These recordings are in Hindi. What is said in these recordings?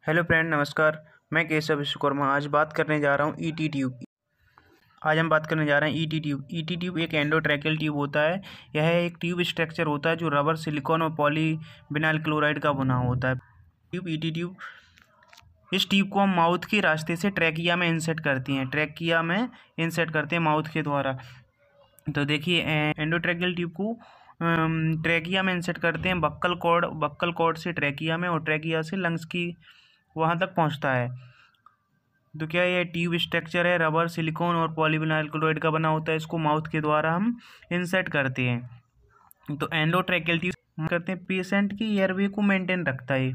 हेलो फ्रेंड, नमस्कार। मैं केशव विश्वकर्मा आज बात करने जा रहा हूँ ईटी ट्यूब। आज हम बात करने जा रहे हैं ईटी ट्यूब। ईटी ट्यूब एक एंडोट्रैकियल ट्यूब होता है। यह एक ट्यूब स्ट्रक्चर होता है जो रबर, सिलिकॉन और पॉलीविनाइल क्लोराइड का बना होता है। ट्यूब ईटी ट्यूब, इस ट्यूब को हम माउथ के रास्ते से ट्रैकिया में इंसर्ट करते हैं माउथ के द्वारा। तो देखिए, एंडोट्रैकियल ट्यूब को ट्रैकिया में इंसर्ट करते हैं बक्कल कॉर्ड से ट्रैकिया में, और ट्रैकिया से लंग्स की वहाँ तक पहुँचता है। तो क्या ये ट्यूब स्ट्रक्चर है, रबर, सिलिकॉन और पॉलीविनाइल क्लोराइड का बना होता है। इसको माउथ के द्वारा हम इंसर्ट करते हैं। तो एंडोट्रैकियल ट्यूब करते हैं, पेशेंट की एयरवे को मेंटेन रखता है।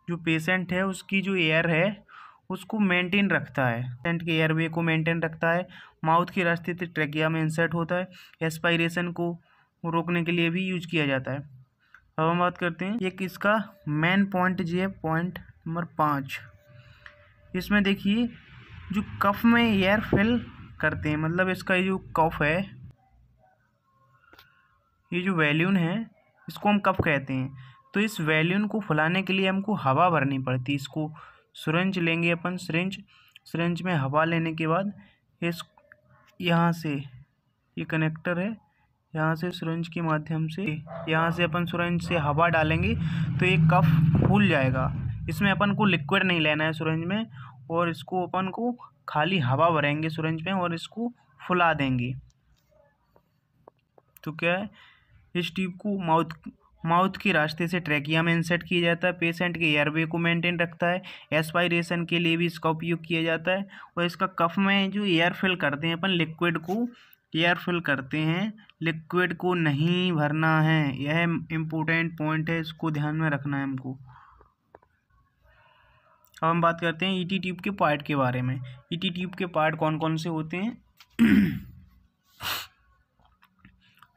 जो पेशेंट है उसकी जो एयर है उसको मेंटेन रखता है, पेशेंट के एयरवे को मेंटेन रखता है। माउथ के रास्ते से ट्रैकिया में इंसर्ट होता है। एस्पायरेशन को रोकने के लिए भी यूज किया जाता है। अब हम बात करते हैं एक इसका मेन पॉइंट, जो है पॉइंट नंबर 5। इसमें देखिए, जो कफ में एयर फिल करते हैं, मतलब इसका ये जो कफ है, ये जो वैल्यून है, इसको हम कफ कहते हैं। तो इस वैल्यून को फुलाने के लिए हमको हवा भरनी पड़ती है। इसको सिरिंज लेंगे अपन, सिरिंज में हवा लेने के बाद इस यहाँ से ये कनेक्टर है, यहाँ से सिरिंज के माध्यम से यहाँ से अपन सिरिंज से हवा डालेंगे तो ये कफ फूल जाएगा। इसमें अपन को लिक्विड नहीं लेना है सिरिंज में, और इसको अपन को खाली हवा भरेंगे सिरिंज में और इसको फुला देंगे। तो क्या है, इस ट्यूब को माउथ के रास्ते से ट्रैकिया में इंसर्ट किया जाता है। पेशेंट के एयरवे को मेंटेन रखता है। एस्पायरेशन के लिए भी इसका उपयोग किया जाता है। और इसका कफ में जो एयर फिल करते हैं अपन, लिक्विड को एयर फिल करते हैं, लिक्विड को नहीं भरना है। यह इम्पोर्टेंट पॉइंट है, इसको ध्यान में रखना है हमको। अब हम बात करते हैं ईटी ट्यूब के पार्ट के बारे में। ईटी ट्यूब के पार्ट कौन कौन से होते हैं?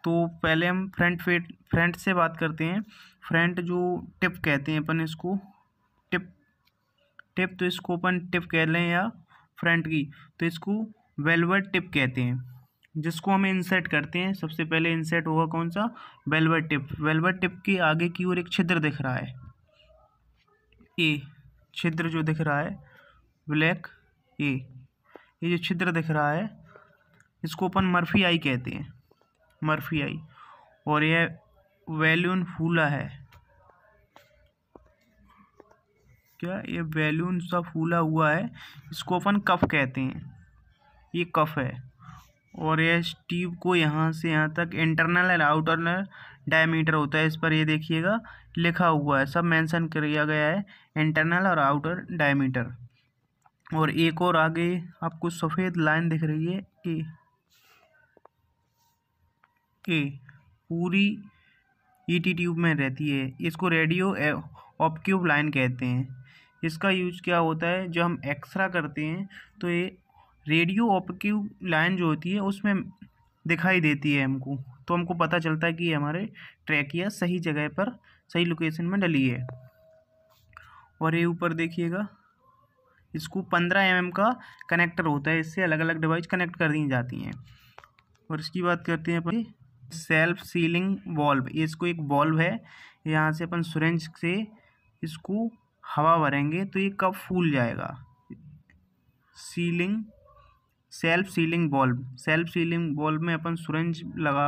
तो पहले हम फ्रंट से बात करते हैं। फ्रंट जो टिप कहते हैं अपन इसको, टिप तो इसको अपन टिप कह लें या फ्रंट की, तो इसको वेलवेट टिप कहते हैं, जिसको हम इंसर्ट करते हैं। सबसे पहले इंसर्ट होगा कौन सा? Velvet tip. वेलवेट टिप के आगे की ओर एक छिद्र दिख रहा है, ए छिद्र जो दिख रहा है ब्लैक, ये जो छिद्र दिख रहा है इसको अपन मर्फी आई कहते हैं, मर्फी आई। और यह वैल्यून फूला है, क्या ये वैल्यून सा फूला हुआ है, इसको अपन कफ कहते हैं। ये कफ है। और ये ट्यूब को यहाँ से यहाँ तक इंटरनल और आउटरनल डायमीटर होता है। इस पर ये देखिएगा लिखा हुआ है, सब मेंशन किया गया है, इंटरनल और आउटर डायमीटर। और एक और आगे आपको सफ़ेद लाइन दिख रही है, ए पूरी ईटी ट्यूब में रहती है। इसको रेडियो ऑप्टिक लाइन कहते हैं। इसका यूज क्या होता है? जो हम एक्सरा करते हैं तो ये रेडियो ऑप्टिक लाइन जो होती है उसमें दिखाई देती है हमको, तो हमको पता चलता है कि हमारे ट्रैकिया सही जगह पर, सही लोकेशन में डली है। और ये ऊपर देखिएगा, इसको 15 mm का कनेक्टर होता है, इससे अलग अलग डिवाइस कनेक्ट कर दी जाती हैं। और इसकी बात करते हैं अपन सेल्फ सीलिंग वॉल्व। इसको एक वॉल्व है, यहाँ से अपन सिरिंज से इसको हवा भरेंगे तो ये कब फूल जाएगा। सेल्फ सीलिंग वॉल्व में अपन सिरिंज लगा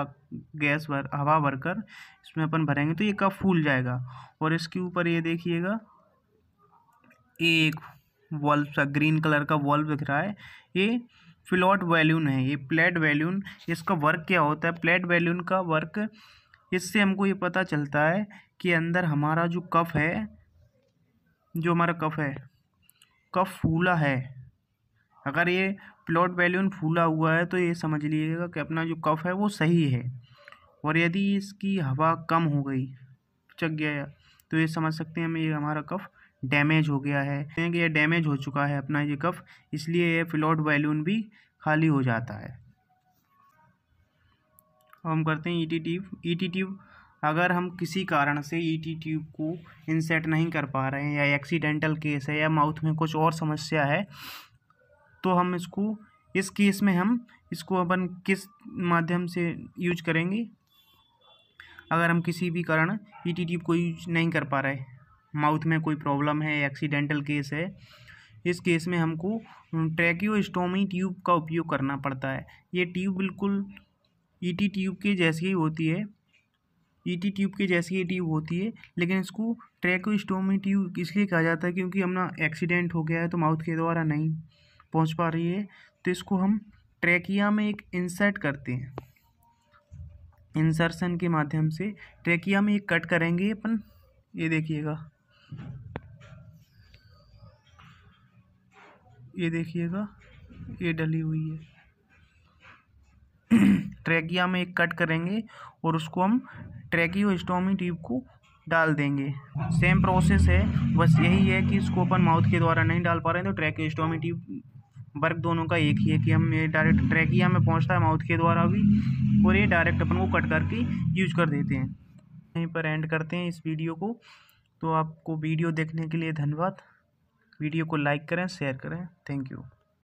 हवा भरकर इसमें अपन भरेंगे तो ये कब फूल जाएगा। और इसके ऊपर ये देखिएगा, एक वॉल्व सा ग्रीन कलर का वॉल्व दिख रहा है, ये फ्लैट वैल्यून है, ये प्लेट वैल्यून। इसका वर्क क्या होता है? प्लेट वैल्यून का वर्क, इससे हमको ये पता चलता है कि अंदर हमारा जो कफ है, कफ फूला है। अगर ये प्लेट वैल्यून फूला हुआ है तो ये समझ लीजिएगा कि अपना जो कफ है वो सही है। और यदि इसकी हवा कम हो गई, चक गया, तो ये समझ सकते हैं हम ये हमारा कफ डैमेज हो गया है, कि ये डैमेज हो चुका है अपना ये कफ, इसलिए ये फ्लैट वैल्यून भी खाली हो जाता है। हम करते हैं ईटी ट्यूब। अगर हम किसी कारण से ईटी ट्यूब को इंसर्ट नहीं कर पा रहे हैं, या एक्सीडेंटल केस है, या माउथ में कुछ और समस्या है, तो हम इस केस में हम इसको अपन किस माध्यम से यूज करेंगे? अगर हम किसी भी कारण ईटी ट्यूब को यूज नहीं कर पा रहे, माउथ में कोई प्रॉब्लम है, एक्सीडेंटल केस है, इस केस में हमको ट्रैकियोस्टोमी ट्यूब का उपयोग करना पड़ता है। ये ट्यूब बिल्कुल ईटी ट्यूब के जैसी ही होती है, ईटी ट्यूब के जैसी ही ट्यूब होती है, लेकिन इसको ट्रैकियोस्टोमी ट्यूब इसलिए कहा जाता है क्योंकि अपना एक्सीडेंट हो गया है तो माउथ के द्वारा नहीं पहुंच पा रही है, तो इसको हम ट्रैकिया में एक इंसर्ट करते हैं। इंसर्शन के माध्यम से ट्रैकिया में एक कट करेंगे अपन, ये देखिएगा, ये देखिएगा, ये डली हुई है। ट्रैकिया में एक कट करेंगे और उसको हम ट्रैकियोस्टोमी ट्यूब को डाल देंगे। सेम प्रोसेस है, बस यही है कि इसको अपन माउथ के द्वारा नहीं डाल पा रहे हैं, तो ट्रैकियोस्टोमी ट्यूब वर्क दोनों का एक ही है कि हम ये डायरेक्ट ट्रैकिया में पहुंचता है माउथ के द्वारा भी, और ये डायरेक्ट अपन को कट करके यूज कर देते हैं। यहीं पर एंड करते हैं इस वीडियो को। तो आपको वीडियो देखने के लिए धन्यवाद। वीडियो को लाइक करें, शेयर करें। Thank you.